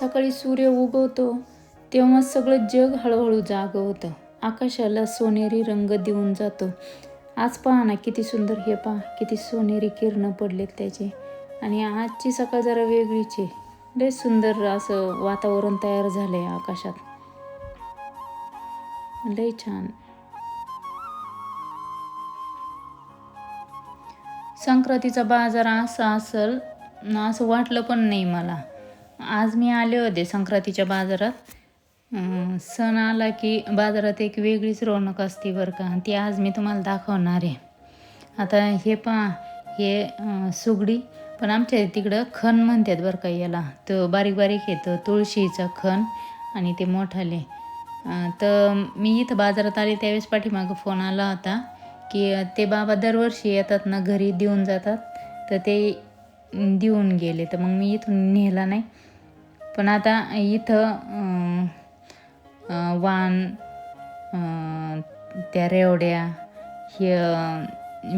सकाळी सूर्य उगवतो तेव्हा सगळं जग हळूहळू जागं होतं. आकाशाला सोनेरी रंग देऊन जातो. आज पहा ना किती सुंदर, हे पहा किती सोनेरी किरणं पडलेत त्याचे. आणि आजची सकाळ जरा वेगळीच आहे. लय सुंदर असं वातावरण तयार झालंय आकाशात. लय छान. संक्रांतीचा बाजार असा असेल असं वाटलं पण नाही मला. आज मी आले होते संक्रांतीच्या बाजारात. सण आला की बाजारात एक वेगळीच रौनक असते बरं का. ती आज मी तुम्हाला दाखवणार आहे. आता हे पहा, हे सुगडी, पण आमच्या तिकडं खण म्हणतात बरं का याला. तो बारीक बारीक येतं तुळशीचा खण आणि ते मोठाले. तर मी इथं बाजारात आले त्यावेळेस पाठीमागं फोन आला होता की ते बाबा दरवर्षी येतात ना घरी देऊन जातात, तर ते देऊन गेले. तर मग मी इथून नेला नाही. पण आता इथं वाण, त्या रेवड्या, हे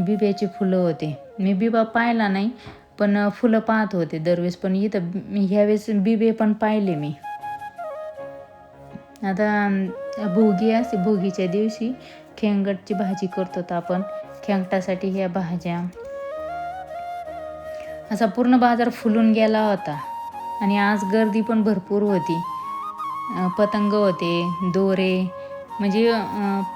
बिब्याची फुलं होते. मी बिबा पाहिला नाही पण फुलं पाहत होते दरवेळेस. पण इथं ह्यावेळेस बिबे पण पाहिले मी. आता भोगी असते, भोगीच्या दिवशी खेंगटची भाजी करतो आपण. खेंगटासाठी ह्या भाज्या. असा पूर्ण बाजार फुलून गेला होता. आणि आज गर्दी पण भरपूर होती. पतंग होते, दोरे, म्हणजे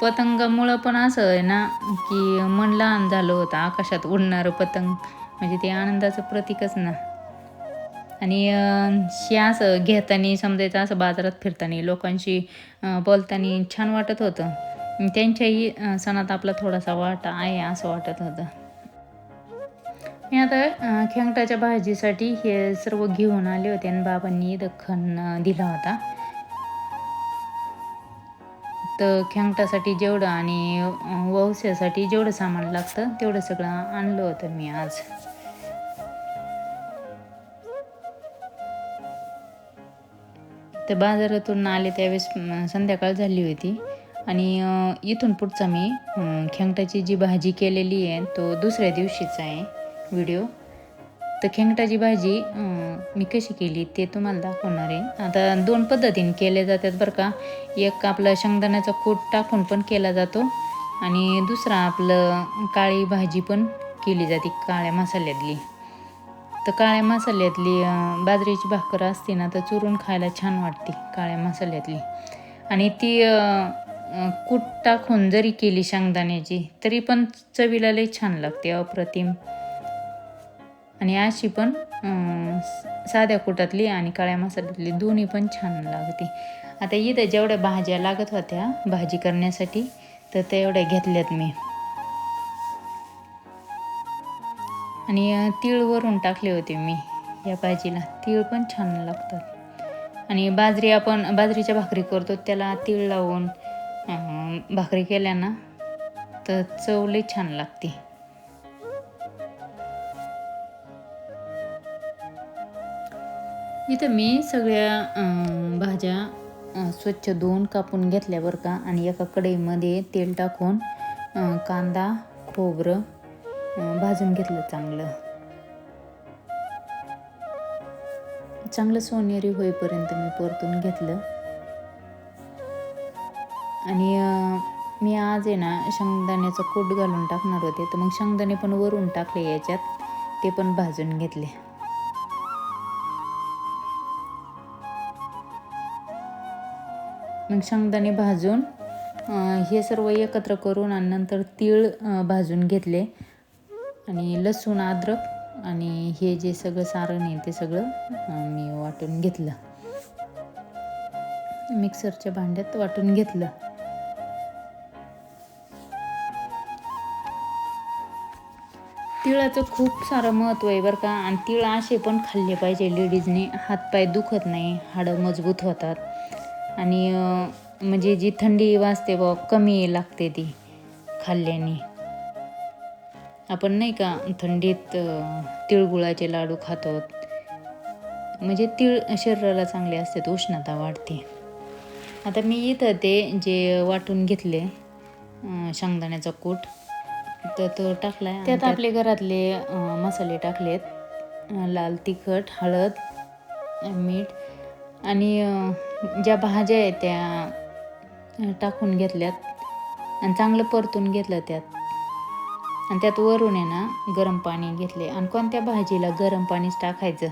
पतंगामुळं पण असं आहे ना की मन लहान झालं होतं. आकाशात उडणारं पतंग म्हणजे ते आनंदाचं प्रतीकच ना. आणि हे असं घेताना समजायचं, असं बाजारात फिरताना लोकांशी बोलताना छान वाटत होतं. त्यांच्याही सणात आपला थोडासा वाटा आहे असं वाटत होतं. मी आता खेंगटाच्या भाजीसाठी हे सर्व घेऊन आले होते आणि बाबांनी खण दिला होता. तर खेंगटासाठी जेवढं आणि वौस्यासाठी जेवढं सामान लागतं तेवढं सगळं आणलं होतं मी आज. तर बाजारातून आले त्यावेळेस संध्याकाळ झाली होती. आणि इथून पुढचा मी खेंगटाची जी भाजी केलेली आहे तो दुसऱ्या दिवशीचा आहे व्हिडिओ. तर खेंगटाची भाजी मी कशी केली ते तुम्हाला दाखवणार आहे. आता 2 पद्धतीने केल्या जातात बरं का. एक आपलं शेंगदाण्याचा कूट टाकून पण केला जातो आणि दुसरा आपलं काळी भाजी पण केली जाते काळ्या मसाल्यातली. तर काळ्या मसाल्यातली बाजरीची भाकर असते ना, तर चुरून खायला छान वाटते काळ्या मसाल्यातली. आणि ती कूट टाकून जरी केली शेंगदाण्याची तरी पण चवीला लई छान लागते, अप्रतिम. आणि अशी पण साध्या कुटातली आणि काळ्या मसाल्यातली दोन्ही पण छान लागते. आता इथं जेवढ्या भाज्या लागत होत्या भाजी करण्यासाठी तर तेवढ्या घेतल्यात मी. आणि तीळ वरून टाकले होते मी या भाजीला. तीळ पण छान लागतात. आणि आपण बाजरीच्या भाकरी करतो त्याला तीळ लावून भाकरी केल्या ना तर चव लई छान लागते. इथं मी सगळ्या भाज्या स्वच्छ धुवून कापून घेतल्या बरं का. आणि एका कढईमध्ये तेल टाकून कांदा, खोबरं भाजून घेतलं चांगलं सोनेरी होईपर्यंत मी परतून घेतलं. आणि मी आज आहे ना शेंगदाण्याचा कूट घालून टाकणार होते, तर मग शेंगदाणे पण वरून टाकले याच्यात, ते पण भाजून घेतले. मग शेंगदाणे भाजून हे सर्व एकत्र करून आणि नंतर तीळ भाजून घेतले. आणि लसूण, अद्रक आणि हे जे सगळं सारण आहे ते सगळं मी वाटून घेतलं. मिक्सरच्या भांड्यात वाटून घेतलं. तिळाचं खूप सारं महत्त्व आहे बरं का. आणि तिळ असे पण खाल्ले पाहिजे लेडीजने. हातपाय दुखत नाही, हाडं मजबूत होतात. आणि म्हणजे जी थंडी वाजते कमी लागते ती खाल्ल्याने. आपण नाही का थंडीत तिळगुळाचे लाडू खातो, म्हणजे तीळ शरीराला चांगले असतात, उष्णता वाढते. आता मी इथं ते जे वाटून घेतले शेंगदाण्याचा कूट तर तो टाकला. त्यात आपले घरातले मसाले टाकलेत. लाल तिखट, हळद, मीठ आणि ज्या भाज्या आहेत त्या टाकून घेतल्यात आणि चांगलं परतून घेतलं त्यात. आणि त्यात वरून आहे ना गरम पाणी घेतले. आणि कोणत्या भाजीला गरम पाणीच टाकायचं,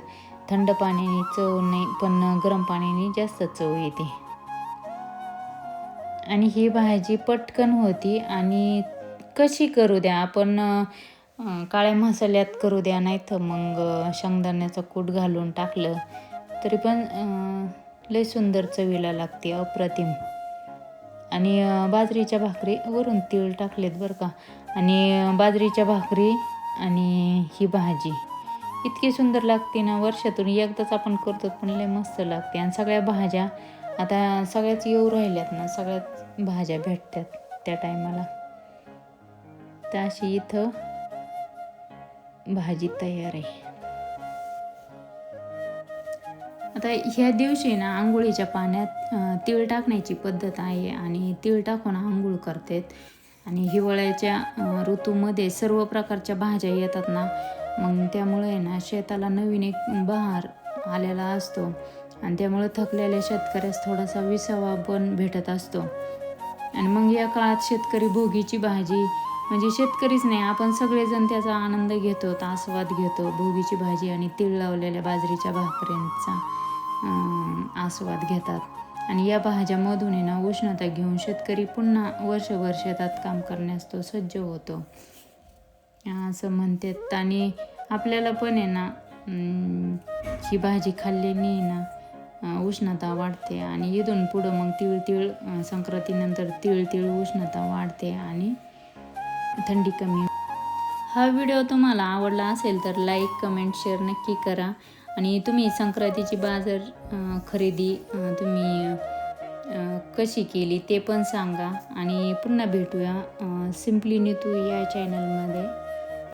थंड पाण्याने चव नाही, पण गरम पाण्याने जास्त चव येते. आणि ही भाजी पटकन होती आणि कशी करू द्या आपण, काळ्या मसाल्यात करू द्या, नाही तर मग शेंगदाण्याचा कूट घालून टाकलं तरी पण लय सुंदर चवीला लागते, अप्रतिम. आणि बाजरीच्या भाकरी वरून तीळ टाकलेत बरं का. आणि बाजरीच्या भाकरी आणि ही भाजी इतकी सुंदर लागते ना, वर्षातून एकदाच आपण करतो पण लय मस्त लागते. आणि सगळ्या भाज्या आता सगळ्याच येऊ राहिल्यात ना, सगळ्याच भाज्या भेटतात त्या टायमाला. तर अशी इथं भाजी तयार आहे. आता ह्या दिवशी ना आंघोळीच्या पाण्यात तीळ टाकण्याची पद्धत आहे आणि तीळ टाकून आंघोळ करतात. आणि हिवाळ्याच्या ऋतूमध्ये सर्व प्रकारच्या भाज्या येतात ना, मग त्यामुळे आहे ना शेताला नवीन एक बहार आलेला असतो आणि त्यामुळे थकलेल्या शेतकऱ्यास थोडासा विसावा पण भेटत असतो. आणि मग या काळात शेतकरी भोगीची भाजी, म्हणजे शेतकरीच नाही, आपण सगळेजण त्याचा आनंद घेतो, आस्वाद घेतो. भोगीची भाजी आणि तीळ लावलेल्या बाजरीच्या भाकऱ्यांचा आस्वाद घेतात. आणि या भाज्यामधून आहे ना उष्णता घेऊन शेतकरी पुन्हा वर्षभर शेतात काम करण्यास तो सज्ज होतो असं म्हणतात. आणि आपल्याला पण आहे ना ही भाजी खाल्ल्याने ना उष्णता वाढते. आणि इथून पुढं मग तीळ संक्रांतीनंतर तीळ उष्णता वाढते आणि थंडी कमी. हा व्हिडिओ तुम्हाला आवडला असेल तर लाईक, कमेंट, शेअर नक्की करा. आणि तुम्ही संक्रांतीची बाजार खरेदी तुम्ही कशी केली ते पण सांगा. आणि पुन्हा भेटूया सिम्पली नीतू या चॅनलमध्ये.